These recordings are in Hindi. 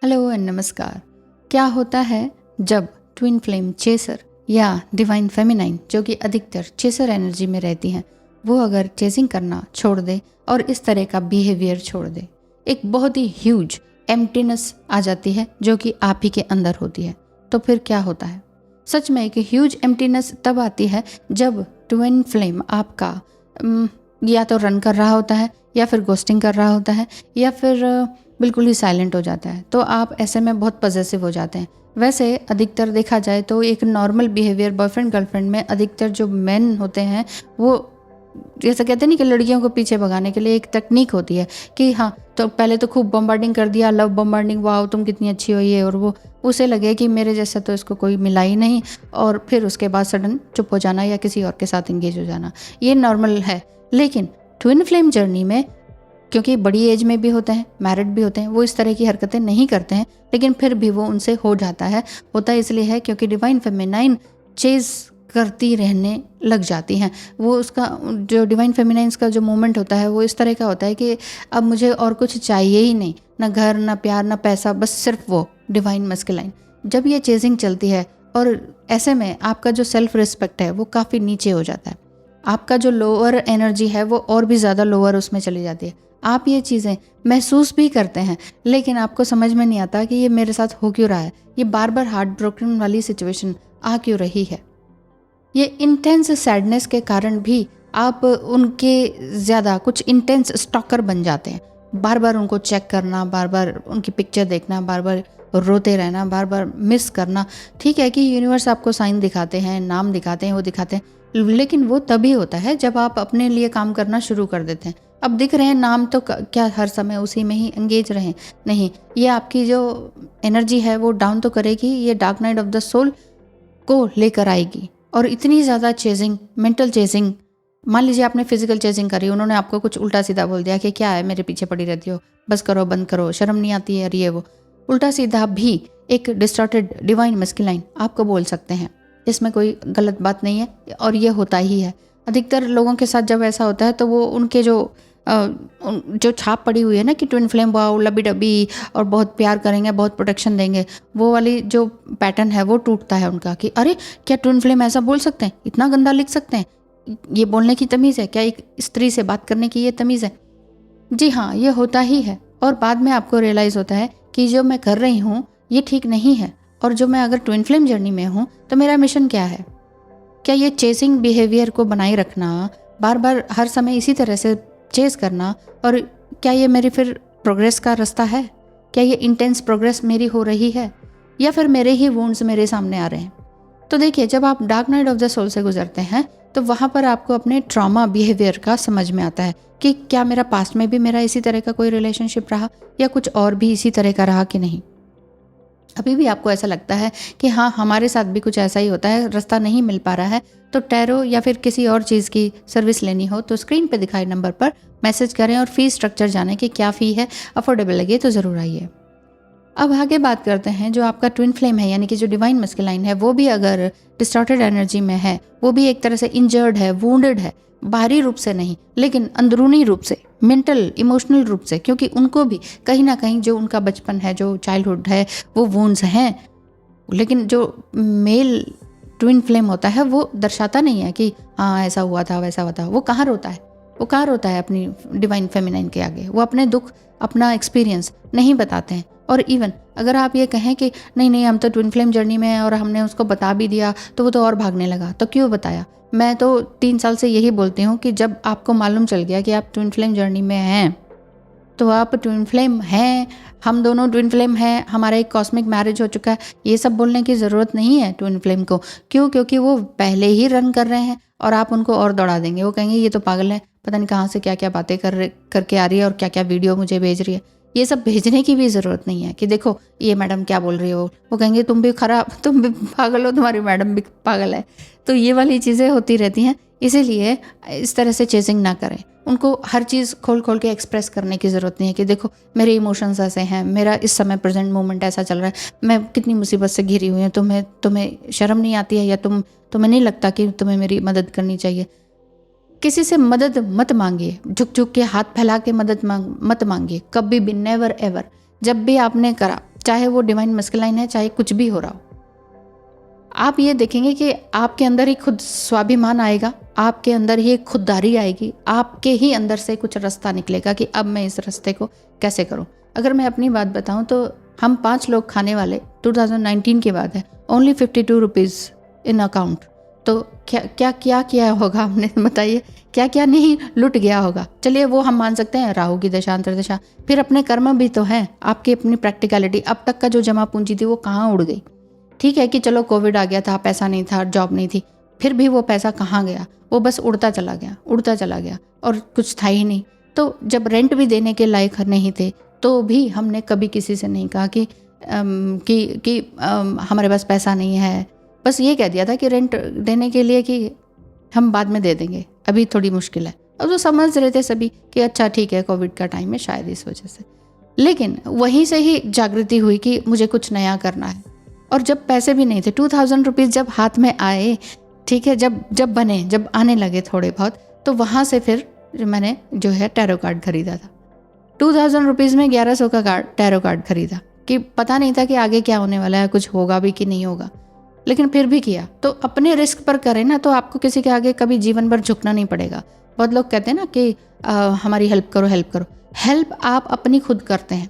हेलो एंड नमस्कार। क्या होता है जब ट्विन फ्लेम चेसर या डिवाइन फेमिनाइन, जो कि अधिकतर चेसर एनर्जी में रहती हैं, वो अगर चेजिंग करना छोड़ दे और इस तरह का बिहेवियर छोड़ दे, एक बहुत ही ह्यूज एम्प्टीनेस आ जाती है जो कि आप ही के अंदर होती है। तो फिर क्या होता है? सच में एक ह्यूज एम्प्टीनेस तब आती है जब ट्विन फ्लेम आपका या तो रन कर रहा होता है, या फिर गोस्टिंग कर रहा होता है, या फिर बिल्कुल ही साइलेंट हो जाता है। तो आप ऐसे में बहुत पॉजेसिव हो जाते हैं। वैसे अधिकतर देखा जाए तो एक नॉर्मल बिहेवियर बॉयफ्रेंड गर्लफ्रेंड में अधिकतर जो मेन होते हैं, वो जैसे कहते नहीं कि लड़कियों को पीछे भगाने के लिए एक टेक्निक होती है कि हाँ, तो पहले तो खूब बॉम्बार्डिंग कर दिया, लव बॉम्बार्डिंग, वाओ तुम कितनी अच्छी हो, ये और वो, उसे लगे कि मेरे जैसा तो इसको कोई मिला ही नहीं, और फिर उसके बाद सडन चुप हो जाना या किसी और के साथ इंगेज हो जाना, ये नॉर्मल है। लेकिन ट्विन फ्लेम जर्नी में, क्योंकि बड़ी एज में भी होते हैं, मैरिड भी होते हैं, वो इस तरह की हरकतें नहीं करते हैं, लेकिन फिर भी वो उनसे हो जाता है। होता इसलिए है क्योंकि डिवाइन फेमिनाइन चेज करती रहने लग जाती हैं। वो उसका जो डिवाइन फेमिनाइंस का जो मोमेंट होता है वो इस तरह का होता है कि अब मुझे और कुछ चाहिए ही नहीं, ना घर, ना प्यार, ना पैसा, बस सिर्फ वो डिवाइन मस्कुलाइन। जब ये चेजिंग चलती है और ऐसे में आपका जो सेल्फ रिस्पेक्ट है वो काफ़ी नीचे हो जाता है, आपका जो लोअर एनर्जी है वो और भी ज़्यादा लोअर उसमें चली जाती है। आप ये चीज़ें महसूस भी करते हैं, लेकिन आपको समझ में नहीं आता कि ये मेरे साथ हो क्यों रहा है, ये बार बार हार्ट ब्रोकन वाली सिचुएशन आ क्यों रही है। ये इंटेंस सैडनेस के कारण भी आप उनके ज़्यादा कुछ इंटेंस स्टॉकर बन जाते हैं। बार बार उनको चेक करना, बार बार उनकी पिक्चर देखना, बार बार रोते रहना, बार बार मिस करना। ठीक है कि यूनिवर्स आपको साइन दिखाते हैं, नाम दिखाते हैं, वो दिखाते हैं, लेकिन वो तभी होता है जब आप अपने लिए काम करना शुरू कर देते हैं। अब दिख रहे हैं नाम, तो क्या हर समय उसी में ही एंगेज रहें? नहीं, ये आपकी जो एनर्जी है वो डाउन तो करेगी, ये dark night of the soul को लेकर आएगी। और इतनी ज़्यादा चेजिंग, मेंटल चेजिंग, मान लीजिए आपने फिजिकल चेजिंग करी, उन्होंने आपको कुछ उल्टा सीधा बोल दिया कि क्या है मेरे पीछे पड़ी रहती हो, बस करो, बंद करो, शर्म नहीं आती है, और ये वो उल्टा सीधा भी एक डिस्टॉर्टेड डिवाइन मस्कुलाइन आपको बोल सकते हैं। इसमें कोई गलत बात नहीं है, और ये होता ही है। अधिकतर लोगों के साथ जब ऐसा होता है तो वो उनके जो छाप पड़ी हुई है ना कि ट्विन फ्लेम वाओ लबी डबी और बहुत प्यार करेंगे, बहुत प्रोटेक्शन देंगे, वो वाली जो पैटर्न है वो टूटता है उनका कि अरे क्या ट्विन फ्लेम ऐसा बोल सकते हैं, इतना गंदा लिख सकते हैं, ये बोलने की तमीज़ है क्या, एक स्त्री से बात करने की ये तमीज़ है? जी हाँ, ये होता ही है। और बाद में आपको रियलाइज़ होता है कि जो मैं कर रही हूँ ये ठीक नहीं है, और जो मैं अगर ट्विन फ्लेम जर्नी में हूँ तो मेरा मिशन क्या है? क्या ये चेसिंग बिहेवियर को बनाए रखना, बार बार हर समय इसी तरह से चेस करना, और क्या ये मेरी फिर प्रोग्रेस का रास्ता है? क्या ये इंटेंस प्रोग्रेस मेरी हो रही है, या फिर मेरे ही वुंड्स मेरे सामने आ रहे हैं? तो देखिए, जब आप dark night of the soul से गुजरते हैं तो वहाँ पर आपको अपने ट्रॉमा बिहेवियर का समझ में आता है कि क्या मेरा पास्ट में भी मेरा इसी तरह का कोई रिलेशनशिप रहा, या कुछ और भी इसी तरह का रहा कि नहीं। अभी भी आपको ऐसा लगता है कि हाँ, हमारे साथ भी कुछ ऐसा ही होता है, रास्ता नहीं मिल पा रहा है, तो टैरो या फिर किसी और चीज़ की सर्विस लेनी हो तो स्क्रीन पे दिखाए नंबर पर मैसेज करें और फीस स्ट्रक्चर जाने कि क्या फ़ी है, अफोर्डेबल लगे तो ज़रूर आइए। अब आगे बात करते हैं, जो आपका ट्विन फ्लेम है यानी कि जो डिवाइन मस्कुलाइन है, वो भी अगर डिस्टॉर्टेड एनर्जी में है, वो भी एक तरह से इंजर्ड है, वुंडेड है, बाहरी रूप से नहीं लेकिन अंदरूनी रूप से, मेंटल इमोशनल रूप से, क्योंकि उनको भी कहीं ना कहीं जो उनका बचपन है, जो चाइल्डहुड है, वो वुंड्स हैं। लेकिन जो मेल ट्विन फ्लेम होता है वो दर्शाता नहीं है कि हाँ ऐसा हुआ था, वैसा हुआ था। वो कहाँ रोता है? वो कहाँ रोता है अपनी डिवाइन फेमिनाइन के आगे? वो अपने दुख, अपना एक्सपीरियंस नहीं बताते हैं। और इवन अगर आप ये कहें कि नहीं नहीं हम तो ट्विन फ्लेम जर्नी में हैं और हमने उसको बता भी दिया तो वो तो और भागने लगा, तो क्यों बताया? मैं तो 3 साल से यही बोलती हूँ कि जब आपको मालूम चल गया कि आप ट्विन फ्लेम जर्नी में हैं, तो आप ट्विन फ्लेम हैं, हम दोनों ट्विन फ्लेम हैं, हमारा एक कॉस्मिक मैरिज हो चुका है, ये सब बोलने की ज़रूरत नहीं है ट्विन फ्लेम को। क्यों? क्योंकि वो पहले ही रन कर रहे हैं और आप उनको और दौड़ा देंगे। वो कहेंगे ये तो पागल है, पता नहीं कहाँ से क्या क्या बातें करके आ रही है और क्या क्या वीडियो मुझे भेज रही है। ये सब भेजने की भी ज़रूरत नहीं है कि देखो ये मैडम क्या बोल रही है। वो कहेंगे तुम भी खराब, तुम भी पागल हो, तुम्हारी मैडम भी पागल है। तो ये वाली चीज़ें होती रहती हैं। इसीलिए इस तरह से चेजिंग ना करें। उनको हर चीज़ खोल खोल के एक्सप्रेस करने की ज़रूरत नहीं है कि देखो मेरे इमोशंस ऐसे हैं, मेरा इस समय प्रेजेंट मोमेंट ऐसा चल रहा है, मैं कितनी मुसीबत से घिरी हुई हूँ, तुम्हें शर्म नहीं आती है, या तुम्हें नहीं लगता कि तुम्हें मेरी मदद करनी चाहिए। किसी से मदद मत मांगिए, झुक झुक के हाथ फैला के मदद मत मांगिए, कभी भी, नेवर एवर। जब भी आपने करा, चाहे वो डिवाइन मस्कुलाइन है, चाहे कुछ भी हो रहा हो। आप ये देखेंगे कि आपके अंदर ही खुद स्वाभिमान आएगा, आपके अंदर ही एक खुददारी आएगी, आपके ही अंदर से कुछ रास्ता निकलेगा कि अब मैं इस रास्ते को कैसे करूं। अगर मैं अपनी बात बताऊं तो हम 5 लोग खाने वाले, 2019 की बात है, ओनली 52 रुपीज़ इन अकाउंट। तो क्या किया होगा हमने, बताइए, क्या क्या नहीं लुट गया होगा। चलिए वो हम मान सकते हैं, राहु की दशा, अंतर्दशा, फिर अपने कर्म भी तो हैं, आपकी अपनी प्रैक्टिकलिटी, अब तक का जो जमा पूंजी थी वो कहाँ उड़ गई। ठीक है कि चलो कोविड आ गया था, पैसा नहीं था, जॉब नहीं थी, फिर भी वो पैसा कहाँ गया, वो बस उड़ता चला गया और कुछ था ही नहीं। तो जब रेंट भी देने के लायक नहीं थे तो भी हमने कभी किसी से नहीं कहा कि हमारे पास पैसा नहीं है। बस ये कह दिया था कि रेंट देने के लिए कि हम बाद में दे देंगे, अभी थोड़ी मुश्किल है। और वो समझ रहे थे सभी कि अच्छा ठीक है, कोविड का टाइम है शायद इस वजह से। लेकिन वहीं से ही जागृति हुई कि मुझे कुछ नया करना है। और जब पैसे भी नहीं थे, 2000 रुपीज़ जब हाथ में आए, ठीक है, जब आने लगे थोड़े बहुत, तो वहाँ से फिर मैंने जो है टैरो कार्ड खरीदा था। 2000 रुपीज़ में 1100 का टैरो कार्ड खरीदा कि पता नहीं था कि आगे क्या होने वाला है, कुछ होगा भी कि नहीं होगा, लेकिन फिर भी किया। तो अपने रिस्क पर करें ना, तो आपको किसी के आगे कभी जीवन भर झुकना नहीं पड़ेगा। बहुत लोग कहते हैं ना कि हमारी हेल्प करो। हेल्प आप अपनी खुद करते हैं।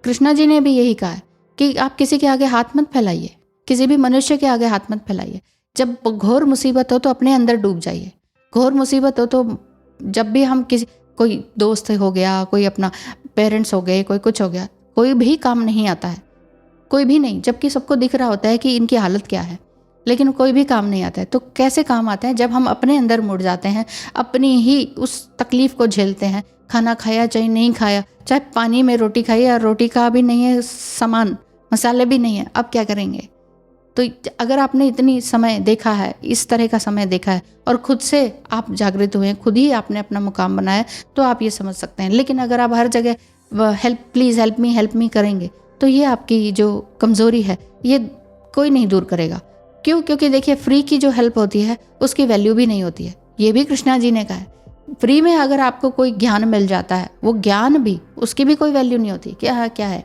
कृष्णा जी ने भी यही कहा है कि आप किसी के आगे हाथ मत फैलाइए, किसी भी मनुष्य के आगे हाथ मत फैलाइए। जब घोर मुसीबत हो तो अपने अंदर डूब जाइए। घोर मुसीबत हो तो जब भी हम कोई दोस्त हो गया, कोई अपना पेरेंट्स हो गए, कोई कुछ हो गया, कोई भी काम नहीं आता है, कोई भी नहीं, जबकि सबको दिख रहा होता है कि इनकी हालत क्या है, लेकिन कोई भी काम नहीं आता है। तो कैसे काम आता है? जब हम अपने अंदर मुड़ जाते हैं, अपनी ही उस तकलीफ को झेलते हैं। खाना खाया चाहे नहीं खाया, चाहे पानी में रोटी खाई या रोटी का भी नहीं है सामान, मसाले भी नहीं है, अब क्या करेंगे? तो अगर आपने इतनी समय देखा है, इस तरह का समय देखा है, और खुद से आप जागृत हुए, खुद ही आपने अपना मुकाम बनाया, तो आप ये समझ सकते हैं। लेकिन अगर आप हर जगह हेल्प प्लीज़ हेल्प मी करेंगे, तो ये आपकी जो कमज़ोरी है ये कोई नहीं दूर करेगा। क्यों? क्योंकि देखिए, फ्री की जो हेल्प होती है उसकी वैल्यू भी नहीं होती है। ये भी कृष्णा जी ने कहा है। फ्री में अगर आपको कोई ज्ञान मिल जाता है, वो ज्ञान भी, उसकी भी कोई वैल्यू नहीं होती। क्या है?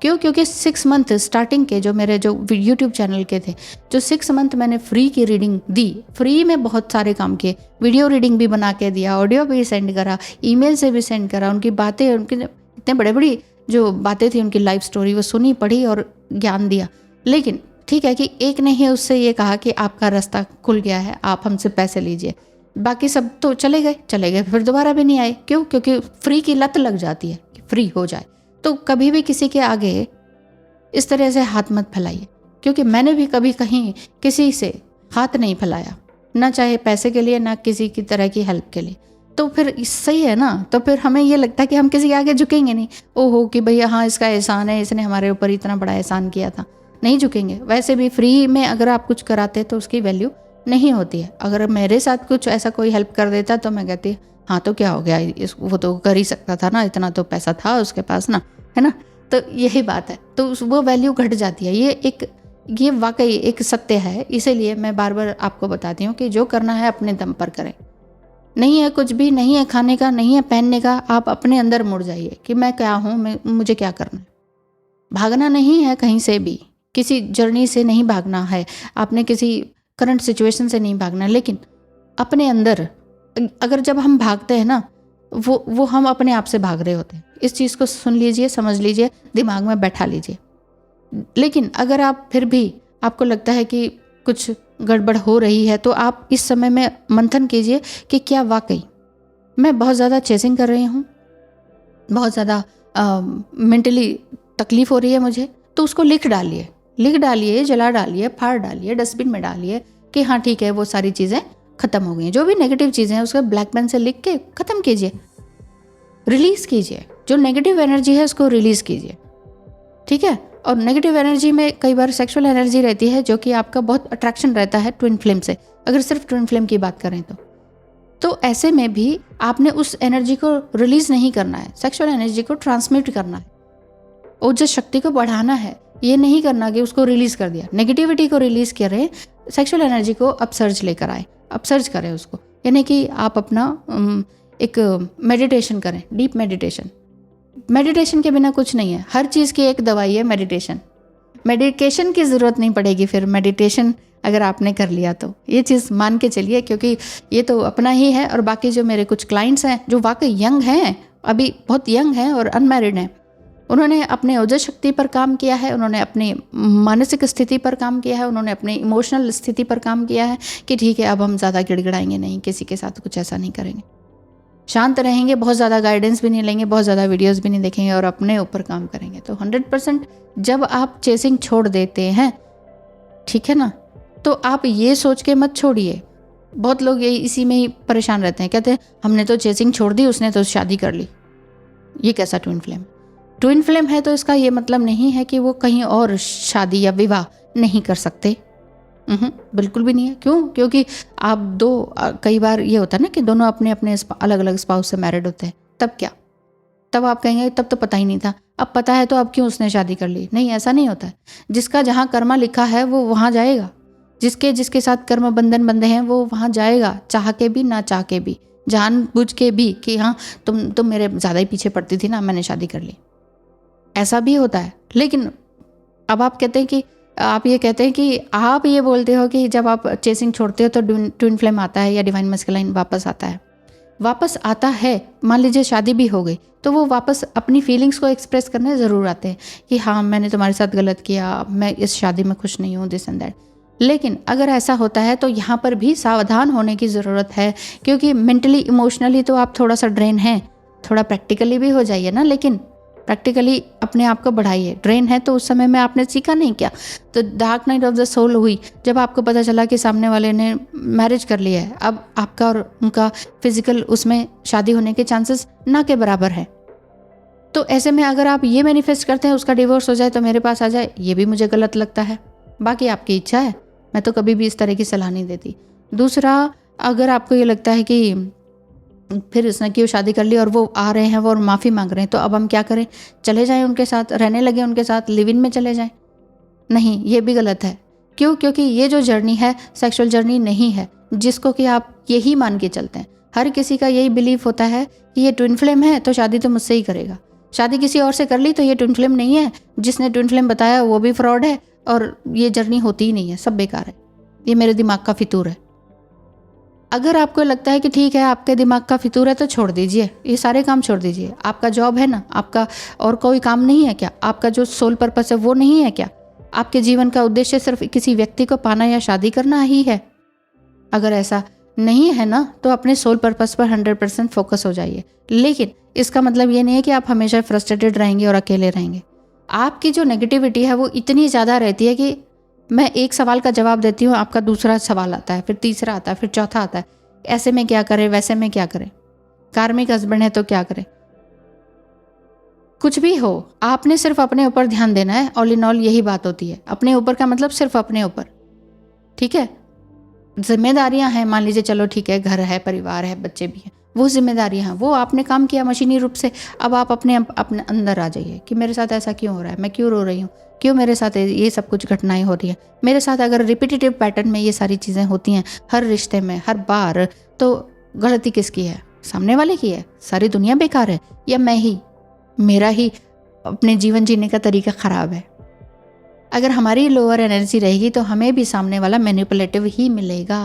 क्यों? क्योंकि 6 मंथ स्टार्टिंग के जो मेरे जो यूट्यूब चैनल के थे, जो 6 मंथ मैंने फ्री की रीडिंग दी, फ्री में बहुत सारे काम किए, वीडियो रीडिंग भी बना के दिया, ऑडियो भी सेंड करा, ईमेल से भी सेंड करा, उनकी बातें, उनकी इतने बड़ी जो बातें थी, उनकी लाइफ स्टोरी वो सुनी, पढ़ी और ज्ञान दिया। लेकिन ठीक है कि एक ने ही उससे ये कहा कि आपका रास्ता खुल गया है, आप हमसे पैसे लीजिए। बाकी सब तो चले गए, फिर दोबारा भी नहीं आए। क्यों? क्योंकि फ्री की लत लग जाती है कि फ्री हो जाए। तो कभी भी किसी के आगे इस तरह से हाथ मत फैलाइए, क्योंकि मैंने भी कभी कहीं किसी से हाथ नहीं फैलाया, ना चाहे पैसे के लिए, ना किसी की तरह की हेल्प के लिए। तो फिर सही है ना? तो फिर हमें ये लगता है कि हम किसी के आगे झुकेंगे नहीं। ओहो कि भैया हाँ, इसका एहसान है, इसने हमारे ऊपर इतना बड़ा एहसान किया था, नहीं झुकेंगे। वैसे भी फ्री में अगर आप कुछ कराते तो उसकी वैल्यू नहीं होती है। अगर मेरे साथ कुछ ऐसा कोई हेल्प कर देता तो मैं कहती हाँ तो क्या हो गया, वो तो कर ही सकता था ना, इतना तो पैसा था उसके पास ना, है ना। तो यही बात है, तो वो वैल्यू घट जाती है। ये वाकई एक सत्य है। इसीलिए मैं बार बार आपको बताती हूँ कि जो करना है अपने दम पर करें। नहीं है कुछ भी, नहीं है खाने का, नहीं है पहनने का, आप अपने अंदर मुड़ जाइए कि मैं क्या हूँ, मुझे क्या करना है। भागना नहीं है कहीं से भी, किसी जर्नी से नहीं भागना है, आपने किसी करंट सिचुएशन से नहीं भागना, लेकिन अपने अंदर अगर जब हम भागते हैं ना, वो हम अपने आप से भाग रहे होते हैं। इस चीज़ को सुन लीजिए, समझ लीजिए, दिमाग में बैठा लीजिए। लेकिन अगर आप फिर भी आपको लगता है कि कुछ गड़बड़ हो रही है, तो आप इस समय में मंथन कीजिए कि क्या वाकई मैं बहुत ज़्यादा चेसिंग कर रही हूँ, बहुत ज़्यादा मेंटली तकलीफ़ हो रही है मुझे। तो उसको लिख डालिए, जला डालिए, फाड़ डालिए, डस्टबिन में डालिए कि हाँ ठीक है, वो सारी चीज़ें ख़त्म हो गई हैं। जो भी नेगेटिव चीज़ें हैं उसको ब्लैक पेन से लिख के ख़त्म कीजिए, रिलीज़ कीजिए। जो नेगेटिव एनर्जी है उसको रिलीज़ कीजिए, ठीक है। और नेगेटिव एनर्जी में कई बार सेक्सुअल एनर्जी रहती है, जो कि आपका बहुत अट्रैक्शन रहता है ट्विन फ्लेम से, अगर सिर्फ ट्विन फ्लेम की बात करें तो ऐसे में भी आपने उस एनर्जी को रिलीज़ नहीं करना है, सेक्सुअल एनर्जी को ट्रांसमिट करना है, ओजस शक्ति को बढ़ाना है। ये नहीं करना कि उसको रिलीज़ कर दिया, नेगेटिविटी को रिलीज़ करें, सेक्सुअल एनर्जी को अपसर्ज लेकर आए, अपसर्ज करें उसको। यानी कि आप अपना एक मेडिटेशन करें, डीप मेडिटेशन, मेडिटेशन के बिना कुछ नहीं है, हर चीज़ की एक दवाई है मेडिटेशन। मेडिकेशन की ज़रूरत नहीं पड़ेगी फिर मेडिटेशन अगर आपने कर लिया तो, ये चीज़ मान के चलिए, क्योंकि ये तो अपना ही है। और बाकी जो मेरे कुछ क्लाइंट्स हैं जो वाकई यंग हैं, अभी बहुत यंग हैं और अनमैरिड हैं, उन्होंने अपने ओजस शक्ति पर काम किया है, उन्होंने अपनी मानसिक स्थिति पर काम किया है, उन्होंने अपनी इमोशनल स्थिति पर काम किया है कि ठीक है अब हम ज़्यादा गिड़गिड़ाएंगे नहीं, किसी के साथ कुछ ऐसा नहीं करेंगे, शांत रहेंगे, बहुत ज़्यादा गाइडेंस भी नहीं लेंगे, बहुत ज़्यादा वीडियोस भी नहीं देखेंगे और अपने ऊपर काम करेंगे। तो 100% जब आप चेसिंग छोड़ देते हैं, ठीक है ना, तो आप ये सोच के मत छोड़िए। बहुत लोग ये इसी में ही परेशान रहते हैं, कहते हैं हमने तो चेसिंग छोड़ दी, उसने तो शादी कर ली। ये कैसा ट्विन फ्लेम? ट्विन फ्लेम है तो इसका ये मतलब नहीं है कि वो कहीं और शादी या विवाह नहीं कर सकते। बिल्कुल भी नहीं है। क्यों? क्योंकि आप दो, कई बार ये होता है ना कि दोनों अपने अपने अलग अलग स्पाउस से मैरिड होते हैं, तब क्या? तब आप कहेंगे तब तो पता ही नहीं था, अब पता है तो अब क्यों उसने शादी कर ली? नहीं, ऐसा नहीं होता है। जिसका जहाँ कर्मा लिखा है वो वहाँ जाएगा, जिसके साथ कर्म बंधन बंधे हैं वो वहाँ जाएगा, चाह के भी ना चाह के भी, जानबूझ के भी कि हाँ तुम मेरे ज़्यादा ही पीछे पड़ती थी ना, मैंने शादी कर ली, ऐसा भी होता है। लेकिन अब आप कहते हैं कि आप ये बोलते हो कि जब आप चेसिंग छोड़ते हो तो ट्विन फ्लेम आता है या डिवाइन मस्कुलाइन वापस आता है। मान लीजिए शादी भी हो गई तो वो वापस अपनी फीलिंग्स को एक्सप्रेस करने ज़रूर आते हैं कि हाँ मैंने तुम्हारे साथ गलत किया, मैं इस शादी में खुश नहीं हूँ, दिस एंड दैट। लेकिन अगर ऐसा होता है तो यहाँ पर भी सावधान होने की ज़रूरत है, क्योंकि मेंटली इमोशनली तो आप थोड़ा सा ड्रेन हैं, थोड़ा प्रैक्टिकली भी हो जाइए ना, लेकिन प्रैक्टिकली अपने आप को बढ़ाइए। ड्रेन है तो उस समय में आपने सीखा नहीं क्या? तो dark night of the soul हुई जब आपको पता चला कि सामने वाले ने मैरिज कर लिया है, अब आपका और उनका फिजिकल उसमें शादी होने के चांसेस ना के बराबर है। तो ऐसे में अगर आप ये मैनिफेस्ट करते हैं उसका डिवोर्स हो जाए तो मेरे पास आ जाए, ये भी मुझे गलत लगता है। बाकी आपकी इच्छा है, मैं तो कभी भी इस तरह की सलाह नहीं देती। दूसरा, अगर आपको ये लगता है कि फिर उसने क्यों शादी कर ली और वो आ रहे हैं वो और माफ़ी मांग रहे हैं, तो अब हम क्या करें? चले जाएं उनके साथ, रहने लगे उनके साथ, लिव इन में चले जाएं? नहीं, ये भी गलत है। क्यों? क्योंकि ये जो जर्नी है सेक्सुअल जर्नी नहीं है, जिसको कि आप यही मान के चलते हैं। हर किसी का यही बिलीफ होता है कि ये ट्विन फ्लेम है तो शादी तो मुझसे ही करेगा, शादी किसी और से कर ली तो ये ट्विन फ्लेम नहीं है, जिसने ट्विन फ्लेम बताया वो भी फ्रॉड है और ये जर्नी होती ही नहीं है, सब बेकार है, ये मेरे दिमाग का फितूर है। अगर आपको लगता है कि ठीक है आपके दिमाग का फितूर है तो छोड़ दीजिए, ये सारे काम छोड़ दीजिए। आपका जॉब है ना, आपका और कोई काम नहीं है क्या? आपका जो सोल पर्पस है वो नहीं है क्या? आपके जीवन का उद्देश्य सिर्फ किसी व्यक्ति को पाना या शादी करना ही है? अगर ऐसा नहीं है ना तो अपने सोल पर्पस पर 100% फोकस हो जाइए। लेकिन इसका मतलब ये नहीं है कि आप हमेशा फ्रस्ट्रेटेड रहेंगे और अकेले रहेंगे। आपकी जो नेगेटिविटी है वो इतनी ज़्यादा रहती है कि मैं एक सवाल का जवाब देती हूँ, आपका दूसरा सवाल आता है, फिर तीसरा आता है, फिर चौथा आता है। ऐसे में क्या करें, वैसे में क्या करें, कार्मिक हस्बैंड है तो क्या करें? कुछ भी हो, आपने सिर्फ अपने ऊपर ध्यान देना है। ऑल इन ऑल यही बात होती है। अपने ऊपर का मतलब सिर्फ अपने ऊपर, ठीक है? जिम्मेदारियां हैं, मान लीजिए चलो ठीक है, घर है, परिवार है, बच्चे भी हैं, वो जिम्मेदारियां हैं, वो आपने काम किया मशीनी रूप से। अब आप अपने अंदर आ जाइए कि मेरे साथ ऐसा क्यों हो रहा है, मैं क्यों रो रही हूँ, क्यों मेरे साथ ये सब कुछ घटनाएं हो रही है मेरे साथ। अगर रिपीटेटिव पैटर्न में ये सारी चीज़ें होती हैं हर रिश्ते में हर बार, तो गलती किसकी है? सामने वाले की है? सारी दुनिया बेकार है या मेरा ही अपने जीवन जीने का तरीका ख़राब है? अगर हमारी लोअर एनर्जी रहेगी तो हमें भी सामने वाला मैनिपुलेटिव ही मिलेगा,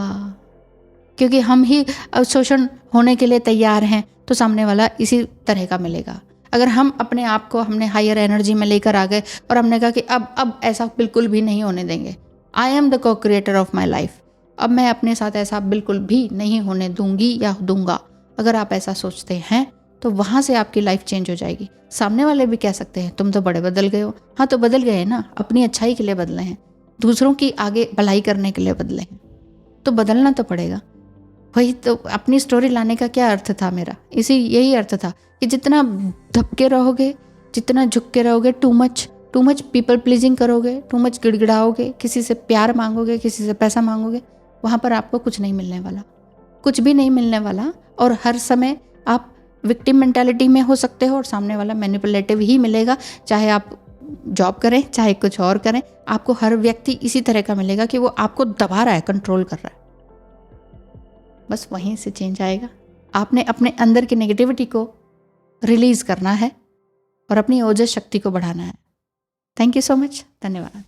क्योंकि हम ही शोषण होने के लिए तैयार हैं तो सामने वाला इसी तरह का मिलेगा। अगर हम अपने आप को हमने हायर एनर्जी में लेकर आ गए और हमने कहा कि अब ऐसा बिल्कुल भी नहीं होने देंगे, आई एम द को क्रिएटर ऑफ माई लाइफ, अब मैं अपने साथ ऐसा बिल्कुल भी नहीं होने दूंगी या दूंगा, अगर आप ऐसा सोचते हैं तो वहाँ से आपकी लाइफ चेंज हो जाएगी। सामने वाले भी कह सकते हैं तुम तो बड़े बदल गए हो। हाँ तो बदल गए ना, अपनी अच्छाई के लिए बदले हैं, दूसरों की आगे भलाई करने के लिए बदले हैं, तो बदलना तो पड़ेगा। वही तो अपनी स्टोरी लाने का क्या अर्थ था मेरा, यही अर्थ था कि जितना धपके रहोगे, जितना झुक के रहोगे, टू मच पीपल प्लीजिंग करोगे, टू मच गिड़गिड़ाओगे, किसी से प्यार मांगोगे, किसी से पैसा मांगोगे, वहाँ पर आपको कुछ नहीं मिलने वाला, कुछ भी नहीं मिलने वाला। और हर समय आप विक्टिम मेंटालिटी में हो सकते हो और सामने वाला मैनिपुलेटिव ही मिलेगा। चाहे आप जॉब करें चाहे कुछ और करें, आपको हर व्यक्ति इसी तरह का मिलेगा कि वो आपको दबा रहा है, कंट्रोल कर रहा है। बस वहीं से चेंज आएगा। आपने अपने अंदर की नेगेटिविटी को रिलीज करना है, और अपनी ओजस शक्ति को बढ़ाना है। Thank you so much. धन्यवाद।